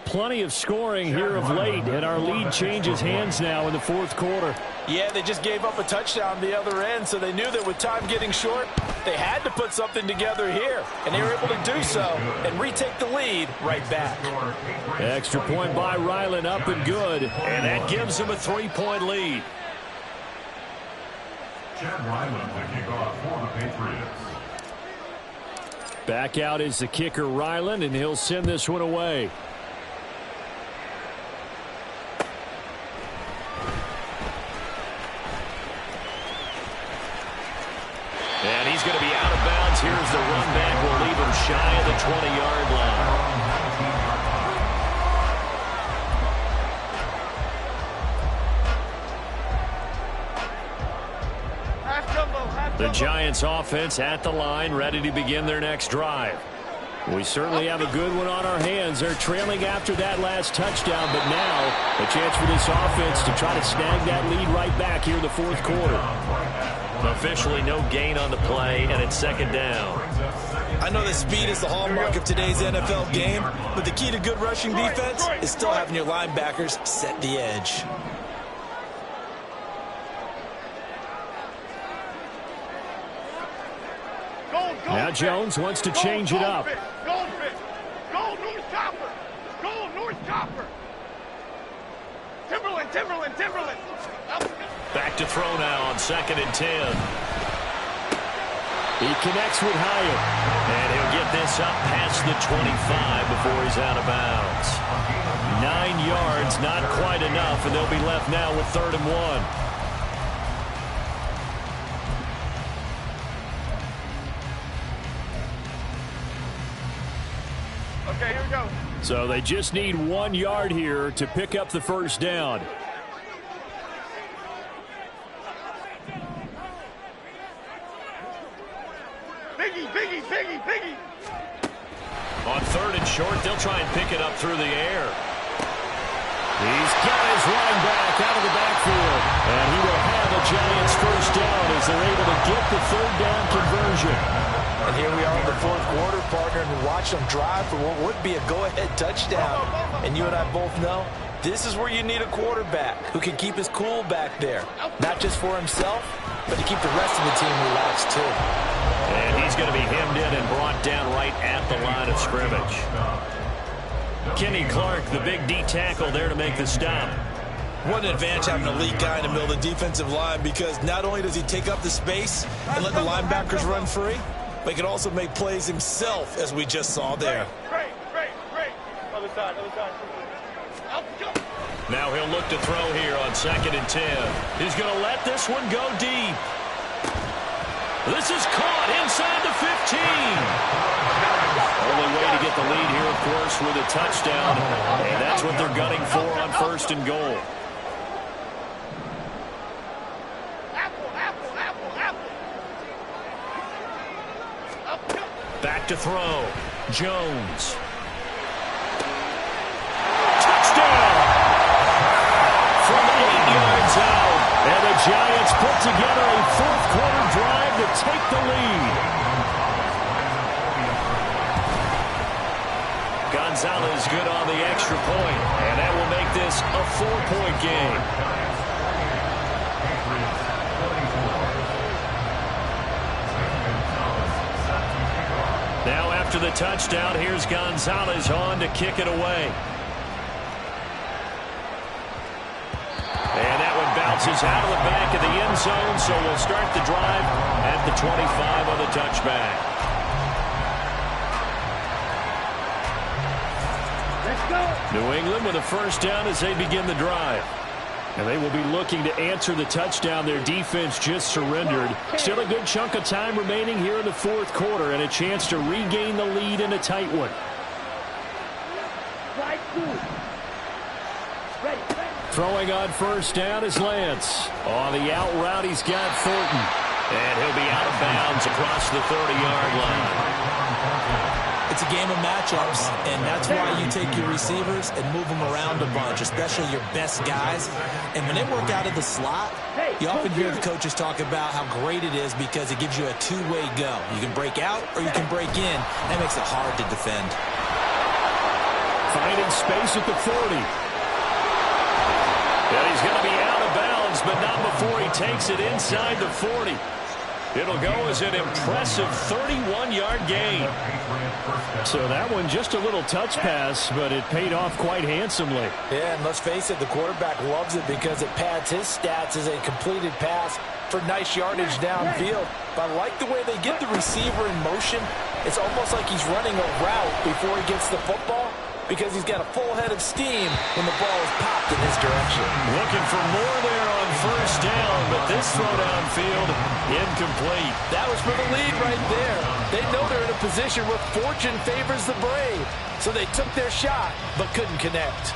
S1: Plenty of scoring here of late, and our lead changes hands now in the fourth quarter.
S4: Yeah, they just gave up a touchdown the other end, so they knew that with time getting short, they had to put something together here, and they were able to do so and retake the lead right back.
S1: Extra point by Ryland, up and good, and that gives them a 3-point lead.
S5: Chad Ryland to kick off for the Patriots.
S1: Back out is the kicker, Ryland, and he'll send this one away. And he's going to be out of bounds. Here's the run back. We'll leave him shy of the 20-yard line. The Giants offense at the line, ready to begin their next drive. We certainly have a good one on our hands. They're trailing after that last touchdown, but now a chance for this offense to try to snag that lead right back here in the fourth quarter. Officially no gain on the play, and it's second down.
S3: I know that speed is the hallmark of today's NFL game, but the key to good rushing defense is still having your linebackers set the edge.
S1: Now Jones wants to change it up.
S2: Go, North Chopper. Go, North Chopper. Timberland.
S1: Back to throw now on 2nd and 10. He connects with Hyatt. And he'll get this up past the 25 before he's out of bounds. 9 yards, not quite enough, and they'll be left now with 3rd and 1.
S2: Okay, here we go.
S1: So they just need 1 yard here to pick up the first down.
S2: Biggie.
S1: On 3rd and short, they'll try and pick it up through the air. He's got his running back out of the backfield. And he will have a Giants first down as they're able to get the 3rd down conversion.
S4: And here we are in the fourth quarter, partner, and watch them drive for what would be a go-ahead touchdown. And you and I both know this is where you need a quarterback who can keep his cool back there. Not just for himself, but to keep the rest of the team relaxed, too.
S1: And he's going to be hemmed in and brought down right at the line of scrimmage. Kenny Clark, the big D tackle, there to make the stop.
S3: What an advantage having an elite guy in the middle of the defensive line, because not only does he take up the space and let the linebackers run free, but he can also make plays himself, as we just saw there.
S2: Great. Other side.
S1: Now he'll look to throw here on 2nd and 10. He's going to let this one go deep. This is caught inside the 15. Only way to get the lead here, of course, with a touchdown. And that's what they're gunning for on 1st and goal. Back to throw. Jones. Touchdown! From 8 yards out. And the Giants put together a fourth-quarter drive to take the lead. Gonzalez good on the extra point, and that will make this a 4-point game. Now after the touchdown, here's Gonzalez on to kick it away. And that one bounces out of the back of the end zone, so we'll start the drive at the 25 on the touchback.
S7: Let's go.
S1: New England with a first down as they begin the drive. And they will be looking to answer the touchdown their defense just surrendered. Still a good chunk of time remaining here in the fourth quarter and a chance to regain the lead in a tight one.
S7: Right through. Ready.
S1: Throwing on first down is Lance. On the out route, he's got Thornton. And he'll be out of bounds across the 30-yard line.
S3: It's a game of matchups, and that's why you take your receivers and move them around a bunch, especially your best guys. And when they work out of the slot, You often hear the coaches talk about how great it is because it gives you a two-way go. You can break out or you can break in. That makes it hard to defend.
S1: Finding space at the 40. And he's going to be out of bounds, but not before he takes it inside the 40. It'll go as an impressive 31-yard gain. So that one just a little touch pass, but it paid off quite handsomely.
S4: Yeah, and let's face it, the quarterback loves it because it pads his stats as a completed pass for nice yardage downfield. But I like the way they get the receiver in motion. It's almost like he's running a route before he gets the football, because he's got a full head of steam when the ball is popped in his direction.
S1: Looking for more there on first down, but this throw downfield, incomplete.
S4: That was for the lead right there. They know they're in a position where fortune favors the brave. So they took their shot, but couldn't connect.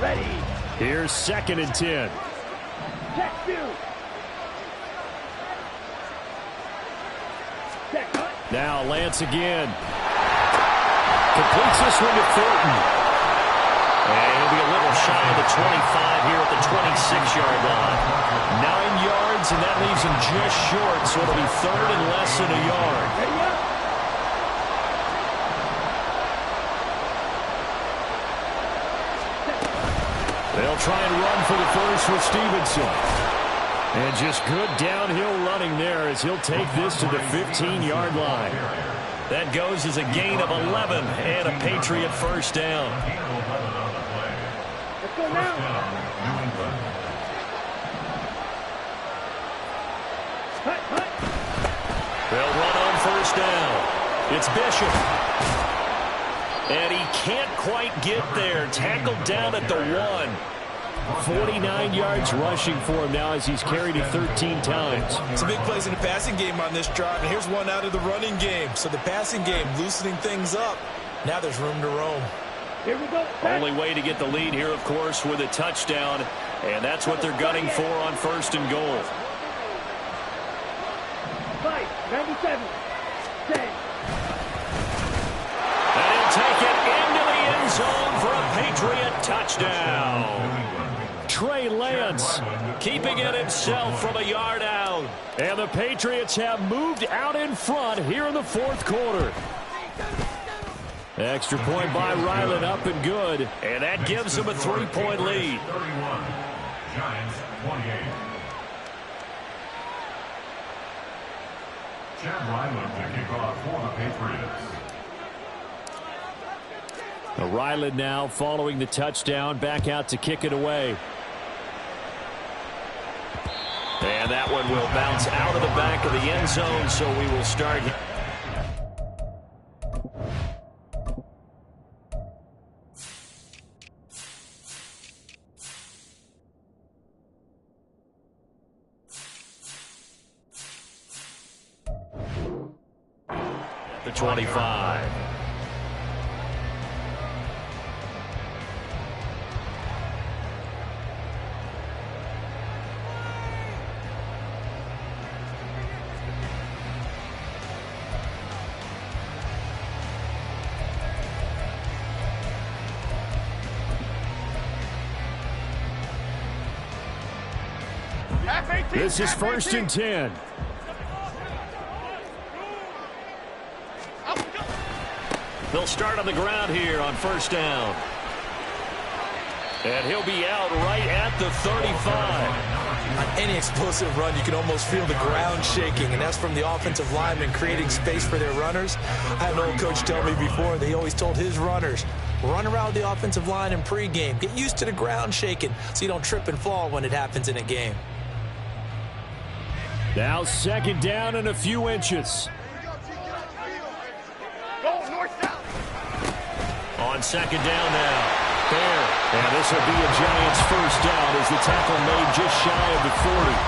S7: Ready.
S1: Here's 2nd and 10.
S7: Check 2. Check 1.
S1: Now Lance again. Completes this one to Thornton. And he'll be a little shy of the 25 here at the 26-yard line. 9 yards, and that leaves him just short, so it'll be 3rd and less than a yard.
S7: Ready up.
S1: They'll try and run for the first with Stevenson. And just good downhill running there as he'll take this to the 15-yard line. That goes as a gain of 11 and a Patriot first down.
S7: Let's go now. Hut, hut.
S1: They'll run on first down. It's Bishop. And he can't quite get there. Tackled down at the 1. 49 yards rushing for him now as he's carried it 13 times.
S3: Some big plays in the passing game on this drive, and here's one out of the running game. So the passing game loosening things up. Now there's room to roam.
S7: Here we go.
S1: Only way to get the lead here, of course, with a touchdown. And that's what they're gunning for on 1st and goal.
S7: 5, 97, 10.
S1: And he'll take it into the end zone for a Patriot touchdown. Trey Lance keeping it himself from a yard out. And the Patriots have moved out in front here in the 4th quarter. Extra point by Ryland, up and good. And that gives them a 3-point lead.
S5: 31, Giants 28. Chad Ryland to kick off for the Patriots.
S1: Ryland now following the touchdown, back out to kick it away. And that one will bounce out of the back of the end zone, so we will start. The 25. This is 1st and 10. They'll start on the ground here on first down. And he'll be out right at the 35.
S3: On any explosive run, you can almost feel the ground shaking, and that's from the offensive linemen creating space for their runners. I had an old coach tell me before, they always told his runners, run around the offensive line in pregame. Get used to the ground shaking so you don't trip and fall when it happens in a game.
S1: Now 2nd down and a few inches.
S2: Go north south.
S1: On 2nd down now. Fair. And this will be a Giants first down as the tackle made just shy of the 40.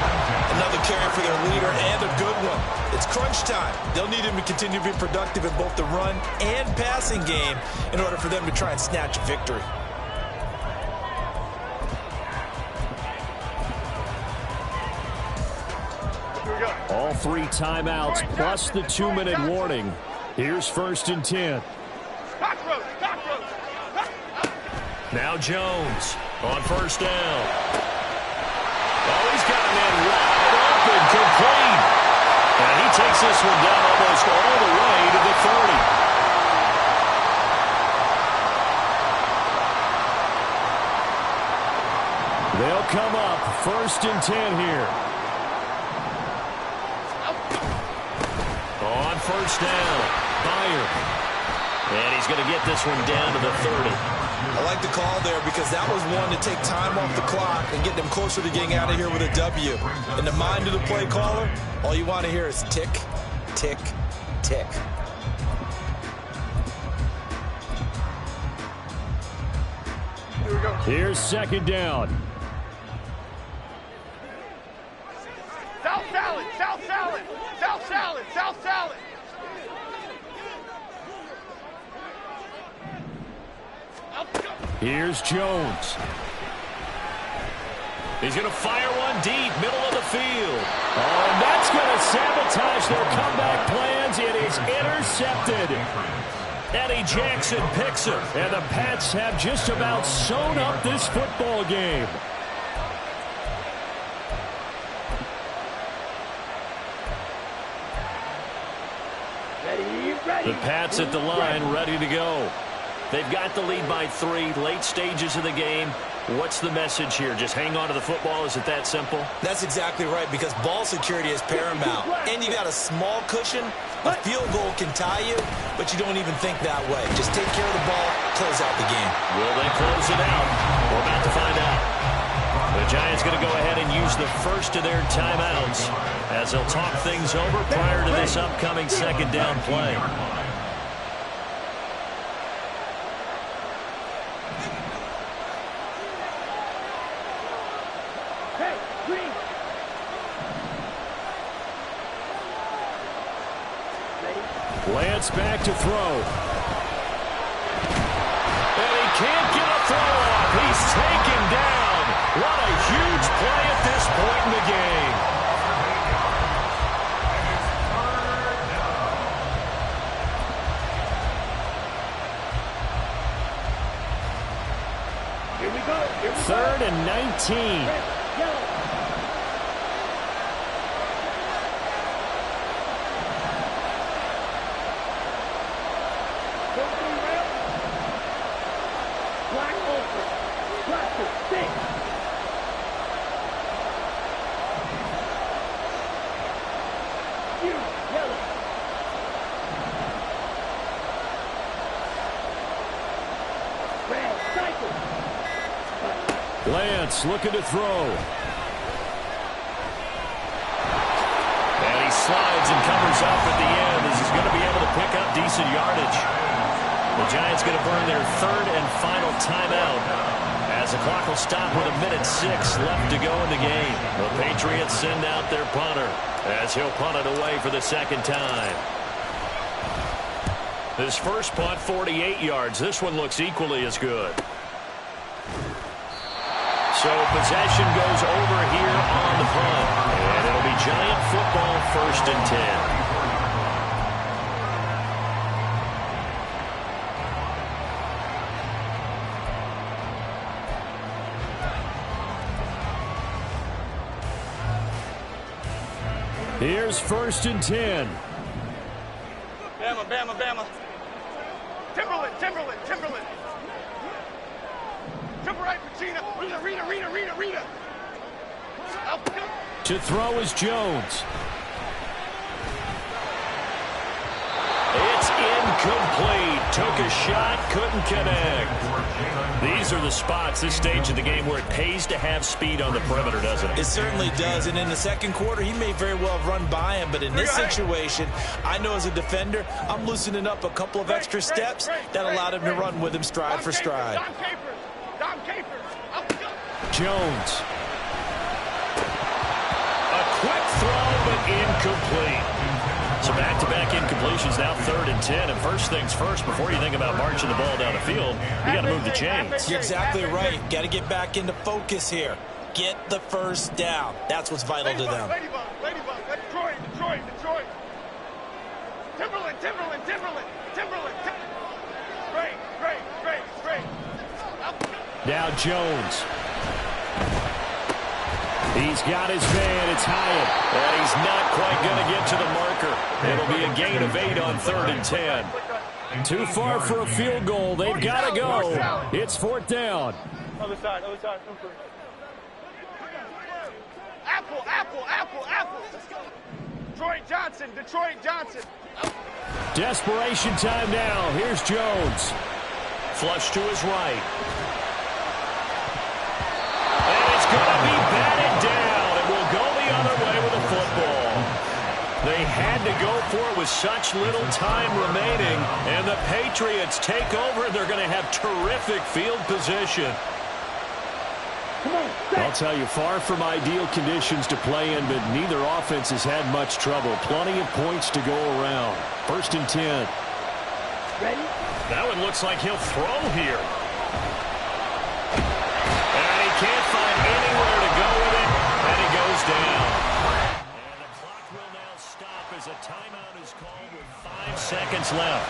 S3: Another carry for their leader, and a good one. It's crunch time. They'll need him to continue to be productive in both the run and passing game in order for them to try and snatch a victory.
S1: All 3 timeouts plus the 2-minute warning. Here's 1st and 10.
S2: Cockroach, cockroach.
S1: Now Jones on 1st down. Oh, he's got a man wide open, complete. And he takes this one down almost all the way to the 30. They'll come up 1st and 10 here. On 1st down, Byard. And he's going to get this one down to the 30.
S3: I like the call there because that was one to take time off the clock and get them closer to getting out of here with a W. In the mind of the play caller, all you want to hear is tick, tick, tick.
S2: Here we go.
S1: Here's 2nd down.
S2: South salad, south salad, south salad, south salad.
S1: Here's Jones. He's going to fire one deep, middle of the field. Oh, and that's going to sabotage their comeback plans. It is intercepted. Eddie Jackson picks it, and the Pats have just about sewn up this football game.
S7: Ready.
S1: The Pats at the line, ready to go. They've got the lead by 3, late stages of the game. What's the message here? Just hang on to the football? Is it that simple?
S3: That's exactly right, because ball security is paramount. And you got a small cushion. A field goal can tie you, but you don't even think that way. Just take care of the ball, close out the game.
S1: Will they close it out? We're about to find out. The Giants going to go ahead and use the first of their timeouts as they'll talk things over prior to this upcoming 2nd down play. Lance back to throw. And he can't get a throw off. He's taken down. What a huge play at this point in the game.
S7: Here we go.
S1: 3rd and 19.
S7: Yellow. Black open. Black to 6. Yellow. Red cycle.
S1: Lance looking to throw. And he slides and covers up at the end as he's going to be able to pick up decent yardage. The Giants going to burn their 3rd and final timeout as the clock will stop with 1:06 left to go in the game. The Patriots send out their punter as he'll punt it away for the 2nd time. This first punt, 48 yards. This one looks equally as good. So possession goes over here on the punt. And it'll be Giant football, 1st and 10. Here's 1st and 10.
S2: Bama, Bama, Bama. Timberland, Timberland, Timberland. Triple right, Regina. Rita.
S1: To throw is Jones. It's incomplete. Took a shot, couldn't connect. These are the spots, this stage of the game, where it pays to have speed on the perimeter, doesn't it?
S3: It certainly does, and in the 2nd quarter, he may very well have run by him, but in this situation, I know as a defender, I'm loosening up a couple of extra steps that allowed him to run with him stride for stride.
S2: Dom Capers.
S1: Jones. A quick throw, but incomplete. So back-to-back incompletions, now 3rd and 10. And first things first, before you think about marching the ball down the field, you got to move the chains.
S3: You're exactly right. Got to get back into focus here. Get the first down. That's what's vital to them.
S2: Ladybug, Ladybug. That's Troy. Timberland, Timberland, Timberland, Timberland. Great, great, great, great.
S1: Now Jones. He's got his man. It's Hyatt. And he's not quite going to get to the marker. It'll be a gain of 8 on 3rd and 10. Too far for a field goal. They've got to go. It's 4th down.
S2: Other side, other side. Apple, apple, apple, apple. Detroit Johnson, Detroit Johnson.
S1: Desperation time now. Here's Jones. Flush to his right. And it's going to be batted down. It will go the other way with a football. They had to go for it with such little time remaining. And the Patriots take over, and they're going to have terrific field position. I'll tell you, far from ideal conditions to play in, but neither offense has had much trouble. Plenty of points to go around. 1st and 10.
S7: Ready?
S1: That one looks like he'll throw here. And he can't find anywhere to go with it, and he goes down. And the clock will now stop as a timeout is called with 5 seconds left.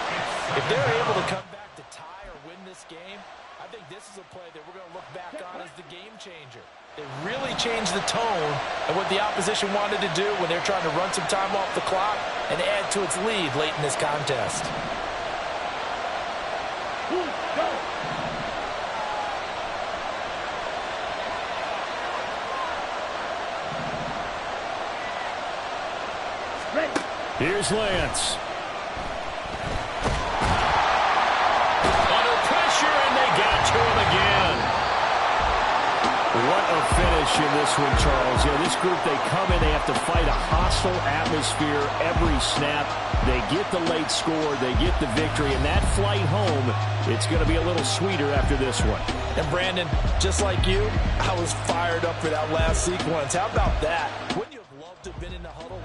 S4: If they're able to come back to tie or win this game, I think this is a play that we're going to look back on as the game changer. They really changed the tone of what the opposition wanted to do when they're trying to run some time off the clock and add to its lead late in this contest.
S7: Go. Ready.
S1: Here's Lance. What a finish in this one, Charles. Yeah, this group, they come in, they have to fight a hostile atmosphere every snap. They get the late score, they get the victory, and that flight home, it's going to be a little sweeter after this one.
S4: And Brandon, just like you, I was fired up for that last sequence. How about that? Wouldn't you have loved to have been in the huddle